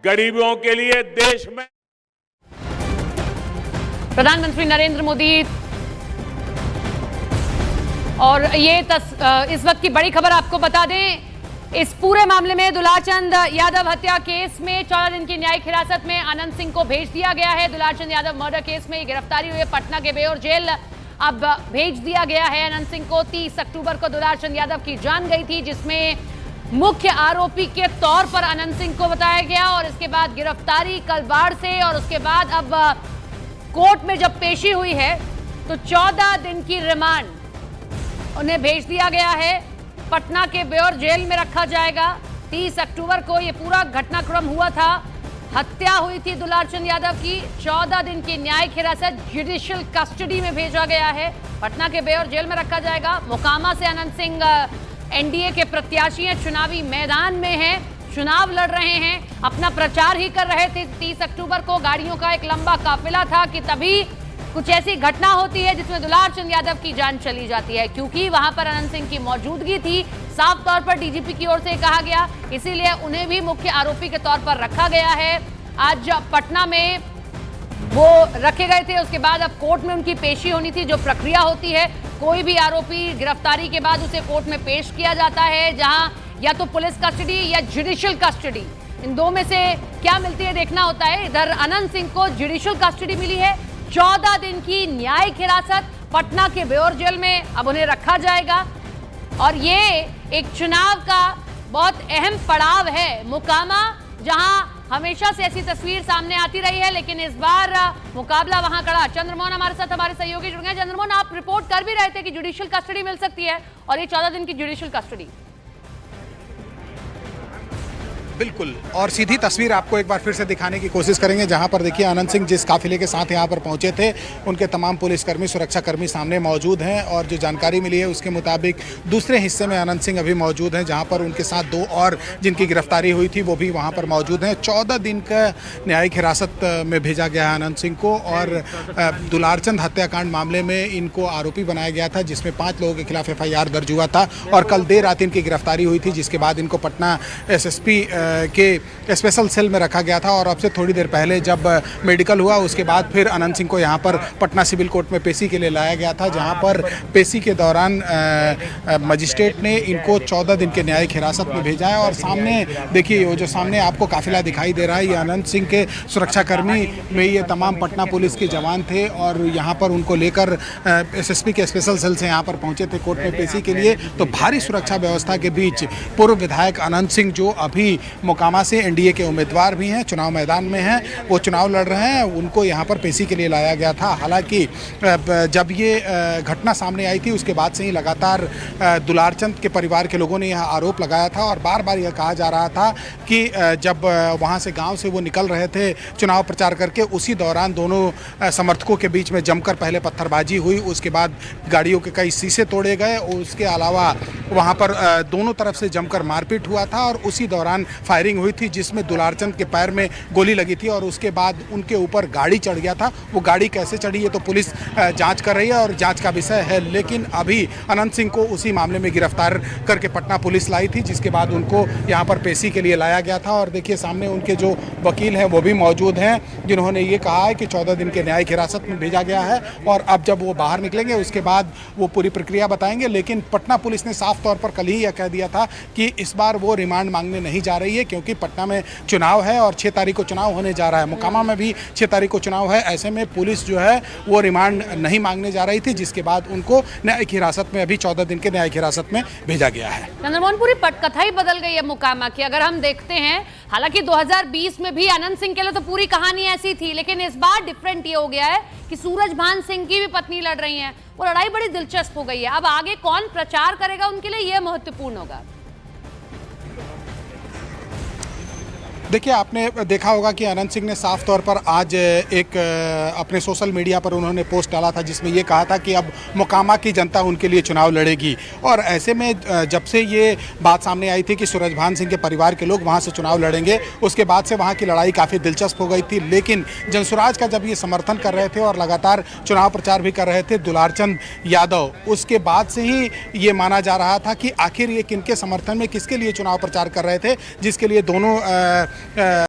गरीबों के लिए देश में। प्रधानमंत्री नरेंद्र मोदी और ये इस वक्त की बड़ी खबर आपको बता दें, इस पूरे मामले में दुलारचंद यादव हत्या केस में 14 दिन की न्यायिक हिरासत में अनंत सिंह को भेज दिया गया है। दुलारचंद यादव मर्डर केस में गिरफ्तारी हुई पटना के बेउर जेल अब भेज दिया गया है अनंत सिंह को। 30 अक्टूबर को दुलारचंद यादव की जान गई थी, जिसमें मुख्य आरोपी के तौर पर अनंत सिंह को बताया गया और इसके बाद गिरफ्तारी कलबाड़ से और उसके बाद अब कोर्ट में जब पेशी हुई है तो 14 दिन की रिमांड उन्हें भेज दिया गया है। पटना के बेउर जेल में रखा जाएगा। 30 अक्टूबर को यह पूरा घटनाक्रम हुआ था, हत्या हुई थी दुलारचंद यादव की। 14 दिन की न्यायिक हिरासत जुडिशियल कस्टडी में भेजा गया है। पटना के बेउर जेल में रखा जाएगा। मोकामा से अनंत सिंह एनडीए के प्रत्याशी हैं, चुनावी मैदान में हैं, चुनाव लड़ रहे हैं, अपना प्रचार ही कर रहे थे। 30 अक्टूबर को गाड़ियों का एक लंबा काफिला था कि तभी कुछ ऐसी घटना होती है जिसमें दुलारचंद यादव की जान चली जाती है। क्योंकि वहां पर अनंत सिंह की मौजूदगी थी, साफ तौर पर डीजीपी की ओर से कहा गया, इसीलिए उन्हें भी मुख्य आरोपी के तौर पर रखा गया है। आज पटना में वो रखे गए थे, उसके बाद अब कोर्ट में उनकी पेशी होनी थी। जो प्रक्रिया होती है, कोई भी आरोपी गिरफ्तारी के बाद उसे कोर्ट में पेश किया जाता है, जहां या तो पुलिस कस्टडी या जुडिशियल कस्टडी, इन दो में से क्या मिलती है देखना होता है। इधर अनंत सिंह को जुडिशियल कस्टडी मिली है, 14 दिन की न्यायिक हिरासत पटना के बेउर जेल में अब उन्हें रखा जाएगा। और ये एक चुनाव का बहुत अहम पड़ाव है। मोकामा, जहां हमेशा से ऐसी तस्वीर सामने आती रही है, लेकिन इस बार मुकाबला वहां खड़ा। चंद्रमोहन हमारे साथ, हमारे सहयोगी जुड़ गए। चंद्रमोहन, आप रिपोर्ट कर भी रहे थे कि जुडिशियल कस्टडी मिल सकती है और ये 14 दिन की जुडिशियल कस्टडी। बिल्कुल, और सीधी तस्वीर आपको एक बार फिर से दिखाने की कोशिश करेंगे, जहां पर देखिए अनंत सिंह जिस काफिले के साथ यहां पर पहुंचे थे, उनके तमाम पुलिसकर्मी, सुरक्षाकर्मी सामने मौजूद हैं। और जो जानकारी मिली है उसके मुताबिक दूसरे हिस्से में अनंत सिंह अभी मौजूद हैं, जहां पर उनके साथ 2 और जिनकी गिरफ्तारी हुई थी वो भी वहां पर मौजूद हैं। 14 दिन का न्यायिक हिरासत में भेजा गया है अनंत सिंह को। और दुलारचंद हत्याकांड मामले में इनको आरोपी बनाया गया था, जिसमें 5 लोगों के खिलाफ FIR दर्ज हुआ था और कल देर रात इनकी गिरफ्तारी हुई थी, जिसके बाद इनको पटना SSP के स्पेशल सेल में रखा गया था। और अब से थोड़ी देर पहले जब मेडिकल हुआ उसके बाद फिर अनंत सिंह को यहाँ पर पटना सिविल कोर्ट में पेशी के लिए लाया गया था, जहाँ पर पेशी के दौरान मजिस्ट्रेट ने इनको 14 दिन के न्यायिक हिरासत में भेजा है। और सामने देखिए, वो जो सामने आपको काफिला दिखाई दे रहा है, ये अनंत सिंह के सुरक्षाकर्मी में ये तमाम पटना पुलिस के जवान थे और यहाँ पर उनको लेकर SSP के स्पेशल सेल से यहाँ पर पहुँचे थे कोर्ट में पेशी के लिए। तो भारी सुरक्षा व्यवस्था के बीच पूर्व विधायक अनंत सिंह, जो अभी मोकामा से एनडीए के उम्मीदवार भी हैं, चुनाव मैदान में हैं, वो चुनाव लड़ रहे हैं, उनको यहाँ पर पेशी के लिए लाया गया था। हालांकि जब ये घटना सामने आई थी उसके बाद से ही लगातार दुलारचंद के परिवार के लोगों ने यह आरोप लगाया था और बार बार यह कहा जा रहा था कि जब वहाँ से गांव से वो निकल रहे थे चुनाव प्रचार करके, उसी दौरान दोनों समर्थकों के बीच में जमकर पहले पत्थरबाजी हुई, उसके बाद गाड़ियों के कई शीशे तोड़े गए, उसके अलावा वहाँ पर दोनों तरफ से जमकर मारपीट हुआ था और उसी दौरान फायरिंग हुई थी, जिसमें दुलारचंद के पैर में गोली लगी थी और उसके बाद उनके ऊपर गाड़ी चढ़ गया था। वो गाड़ी कैसे चढ़ी ये तो पुलिस जांच कर रही है और जांच का विषय है। लेकिन अभी अनंत सिंह को उसी मामले में गिरफ्तार करके पटना पुलिस लाई थी, जिसके बाद उनको यहाँ पर पेशी के लिए लाया गया था। और देखिए सामने उनके जो वकील हैं वो भी मौजूद हैं, जिन्होंने ये कहा है कि 14 दिन के न्यायिक हिरासत में भेजा गया है और अब जब वो बाहर निकलेंगे उसके बाद वो पूरी प्रक्रिया बताएंगे। लेकिन पटना पुलिस ने साफ तौर पर कल ही यह कह दिया था कि इस बार वो रिमांड मांगने नहीं जा रही है, क्योंकि पटना में चुनाव है और 6 तारीख को चुनाव होने जा रहा है। मोकामा में भी 6 तारीख को चुनाव है। ऐसे में पुलिस जो है वो रिमांड नहीं मांगने जा रही थी, जिसके बाद उनको न्यायिक हिरासत में अभी 14 दिन के न्यायिक हिरासत में भेजा गया है। चंद्रमोहन, पूरी पटकथा ही बदल गई है मोकामा की। अगर हम देखते हैं, हालांकि 2020 में भी अनंत सिंह के लिए तो पूरी कहानी ऐसी थी, लेकिन इस बार डिफरेंट ये हो गया है कि सूरजभान सिंह की भी पत्नी लड़ रही है। वो लड़ाई बड़ी दिलचस्प हो गई है। अब आगे कौन प्रचार करेगा उनके लिए, यह महत्वपूर्ण होगा। देखिए, आपने देखा होगा कि अनंत सिंह ने साफ तौर पर आज एक अपने सोशल मीडिया पर उन्होंने पोस्ट डाला था, जिसमें ये कहा था कि अब मोकामा की जनता उनके लिए चुनाव लड़ेगी। और ऐसे में जब से ये बात सामने आई थी कि सूरजभान सिंह के परिवार के लोग वहाँ से चुनाव लड़ेंगे, उसके बाद से वहाँ की लड़ाई काफ़ी दिलचस्प हो गई थी। लेकिन जनसुराज का जब ये समर्थन कर रहे थे और लगातार चुनाव प्रचार भी कर रहे थे दुलारचंद यादव, उसके बाद से ही ये माना जा रहा था कि आखिर ये किनके समर्थन में, किसके लिए चुनाव प्रचार कर रहे थे, जिसके लिए दोनों